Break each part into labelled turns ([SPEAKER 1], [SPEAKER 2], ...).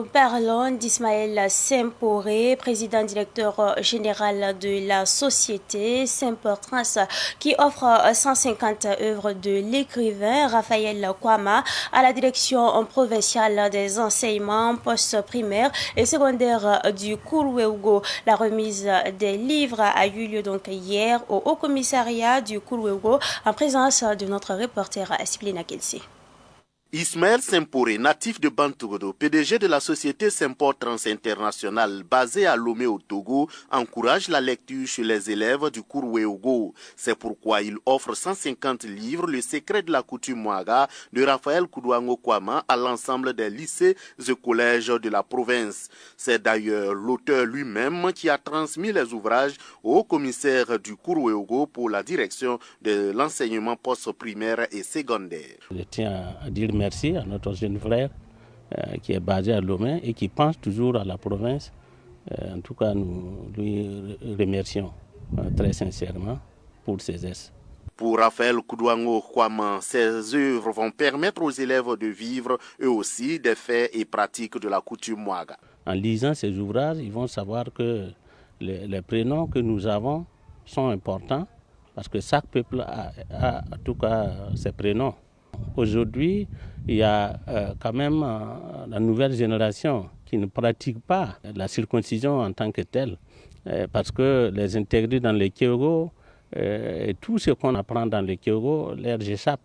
[SPEAKER 1] Nous parlons d'Ismaël Semporé, président directeur général de la société Semportrans, qui offre 150 œuvres de l'écrivain Raphaël Kwama à la direction provinciale des enseignements post-primaires et secondaires du Kourouéougo. La remise des livres a eu lieu donc hier au Haut Commissariat du Kourouéougo en présence de notre reporter Siplina Kelsi.
[SPEAKER 2] Ismaël Semporé, natif de Bantogodo, PDG de la société Semportrans International basée à Lomé au Togo, encourage la lecture chez les élèves du Kourouéougo. C'est pourquoi il offre 150 livres, Le secret de la coutume Mouaga, de Raphaël Koudouango Kwama à l'ensemble des lycées et collèges de la province. C'est d'ailleurs l'auteur lui-même qui a transmis les ouvrages au commissaire du Kourouéougo pour la direction de l'enseignement post-primaire et secondaire.
[SPEAKER 3] Je tiens à dire merci à notre jeune frère qui est basé à Lomé et qui pense toujours à la province. En tout cas, nous lui remercions très sincèrement pour ses gestes.
[SPEAKER 2] Pour Raphaël Koudouango Kwama, ces œuvres vont permettre aux élèves de vivre eux aussi des faits et pratiques de la coutume Mouaga.
[SPEAKER 3] En lisant ces ouvrages, ils vont savoir que les prénoms que nous avons sont importants parce que chaque peuple a en tout cas ses prénoms. Aujourd'hui, il y a quand même la nouvelle génération qui ne pratique pas la circoncision en tant que telle, parce que les intégrer dans les Kyogo et tout ce qu'on apprend dans les Kyogo leur échappe.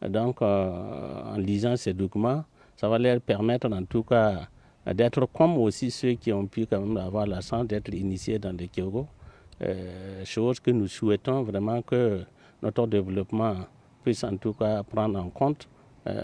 [SPEAKER 3] Donc, en lisant ces documents, ça va leur permettre en tout cas d'être comme aussi ceux qui ont pu quand même avoir la chance d'être initiés dans les Kyogo, chose que nous souhaitons vraiment que notre développement puisse en tout cas prendre en compte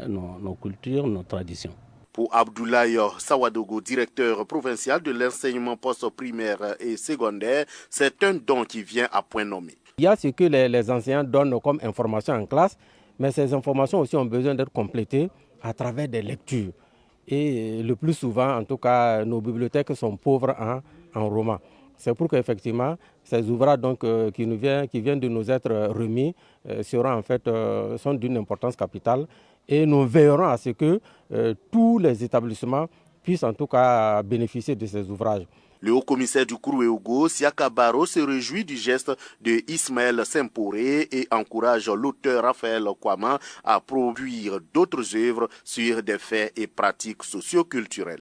[SPEAKER 3] nos cultures, nos traditions.
[SPEAKER 2] Pour Abdoulaye Sawadogo, directeur provincial de l'enseignement post-primaire et secondaire, c'est un don qui vient à point nommé.
[SPEAKER 4] Il y a ce que les enseignants donnent comme information en classe, mais ces informations aussi ont besoin d'être complétées à travers des lectures. Et le plus souvent, en tout cas, nos bibliothèques sont pauvres en romans. C'est pour qu'effectivement, ces ouvrages donc, qui viennent de nous être remis sont d'une importance capitale et nous veillerons à ce que tous les établissements puissent en tout cas bénéficier de ces ouvrages.
[SPEAKER 2] Le haut-commissaire du Kourouéougo, Siaka Baro, se réjouit du geste de Ismaël Semporé et encourage l'auteur Raphaël Kwama à produire d'autres œuvres sur des faits et pratiques socio-culturelles.